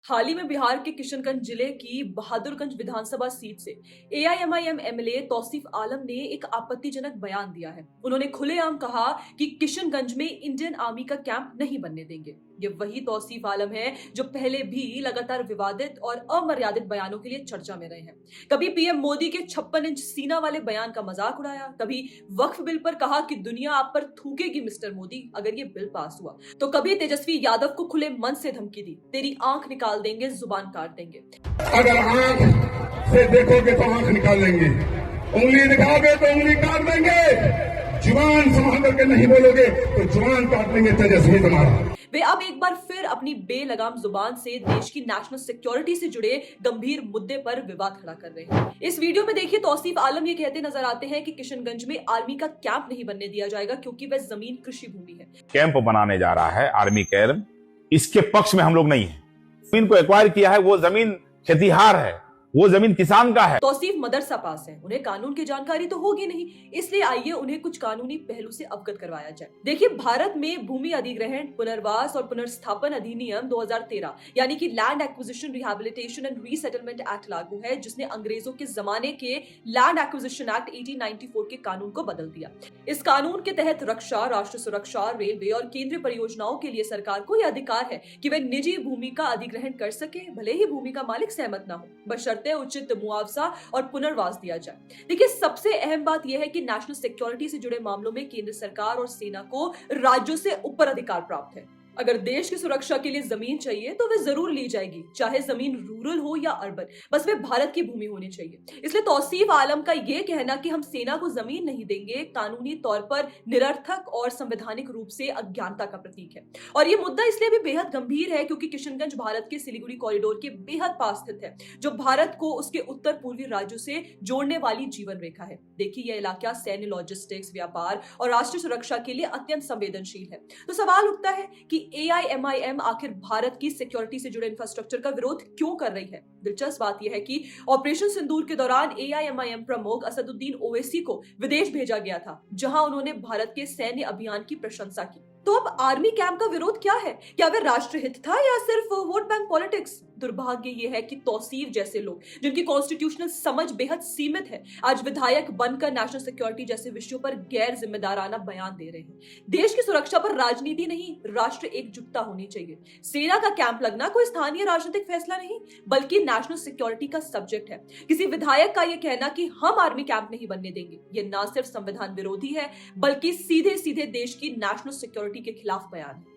हाल ही में बिहार के किशनगंज जिले की बहादुरगंज विधानसभा सीट से एआईएमआईएम एमएलए तौसीफ आलम ने एक आपत्तिजनक बयान दिया है। उन्होंने खुलेआम कहा कि किशनगंज में इंडियन आर्मी का कैंप नहीं बनने देंगे। ये वही तौसीफ आलम है जो पहले भी लगातार विवादित और अमर्यादित बयानों के लिए चर्चा में रहे हैं। कभी पीएम मोदी के 56 इंच सीना वाले बयान का मजाक उड़ाया, कभी वक्फ बिल पर कहा कि दुनिया आप पर थूकेगी मिस्टर मोदी अगर ये बिल पास हुआ, तो कभी तेजस्वी यादव को खुले मन से धमकी दी, तेरी आंख निकाल देंगे, जुबान काट देंगे। अगर आंख से देखोगे तो आंख निकाल देंगे, उंगली दिखाओगे तो उंगली काट देंगे, जुबान संभाल करके नहीं बोलोगे तो जुबान काट देंगे तेजस्वी तुम्हारा। वे अब एक बार फिर अपनी बेलगाम जुबान से देश की नेशनल सिक्योरिटी से जुड़े गंभीर मुद्दे पर विवाद खड़ा कर रहे हैं। इस वीडियो में देखिए तौसीफ आलम ये कहते नजर आते हैं कि किशनगंज में आर्मी का कैंप नहीं बनने दिया जाएगा क्योंकि वह जमीन कृषि भूमि है। कैंप बनाने जा रहा है आर्मी कैंप, इसके पक्ष में हम लोग नहीं है। जमीन को एक्वायर किया है, वो जमीन खेतीहार है, वो जमीन किसान का है। तौसीफ मदरसा पास है, उन्हें कानून की जानकारी तो होगी नहीं, इसलिए आइए उन्हें कुछ कानूनी पहलू से अवगत करवाया जाए। देखिए, भारत में भूमि अधिग्रहण, पुनर्वास और पुनर्स्थापन अधिनियम 2013 यानी कि land acquisition rehabilitation and resettlement act लागू है, जिसने अंग्रेजों के जमाने के लैंड एक्विजिशन एक्ट 1894 के कानून को बदल दिया। इस कानून के तहत रक्षा, राष्ट्र सुरक्षा, रेलवे और केंद्रीय परियोजनाओं के लिए सरकार को यह अधिकार है कि वे निजी भूमि का अधिग्रहण कर सके, भले ही भूमि का मालिक सहमत न हो, बशर्ते उचित मुआवजा और पुनर्वास दिया जाए। देखिए, सबसे अहम बात यह है कि नेशनल सिक्योरिटी से जुड़े मामलों में केंद्र सरकार और सेना को राज्यों से ऊपर अधिकार प्राप्त है। अगर देश की सुरक्षा के लिए जमीन चाहिए तो वे जरूर ली जाएगी, चाहे जमीन रूरल हो या अर्बन, बस वे भारत की भूमि होनी चाहिए। इसलिए तौसीफ आलम का यह कहना कि हम सेना को जमीन नहीं देंगे कानूनी तौर पर निरर्थक और संवैधानिक रूप से अज्ञानता का प्रतीक है। और यह मुद्दा इसलिए भी बेहद गंभीर है क्योंकि किशनगंज भारत के सिलीगुड़ी कॉरिडोर के बेहद पास स्थित है, जो भारत को उसके उत्तर पूर्वी राज्यों से जोड़ने वाली जीवन रेखा है। देखिए, यह इलाका सैन्य, लॉजिस्टिक्स, व्यापार और राष्ट्रीय सुरक्षा के लिए अत्यंत संवेदनशील है। तो सवाल उठता है कि एआईएमआईएम आखिर भारत की सिक्योरिटी से जुड़े इंफ्रास्ट्रक्चर का विरोध क्यों कर रही है। दिलचस्प बात यह है कि ऑपरेशन सिंदूर के दौरान एआईएमआईएम प्रमुख असदुद्दीन ओवैसी को विदेश भेजा गया था, जहां उन्होंने भारत के सैन्य अभियान की प्रशंसा की। तो अब आर्मी कैंप का विरोध क्या है? क्या वह राष्ट्रहित था या सिर्फ वोट बैंक पॉलिटिक्स? दुर्भाग्य यह है कि तौसीफ जैसे लोग, जिनकी कॉन्स्टिट्यूशनल समझ बेहद सीमित है, आज विधायक बनकर नेशनल सिक्योरिटी जैसे विषयों पर गैर जिम्मेदाराना बयान दे रहे हैं। देश की सुरक्षा पर राजनीति नहीं, राष्ट्र एकजुटता होनी चाहिए। सेना का कैंप लगना कोई स्थानीय राजनीतिक फैसला नहीं, बल्कि नेशनल सिक्योरिटी का सब्जेक्ट है। किसी विधायक का यह कहना कि हम आर्मी कैंप नहीं बनने देंगे, यह न सिर्फ संविधान विरोधी है, बल्कि सीधे सीधे देश की नेशनल सिक्योरिटी के खिलाफ बयान है।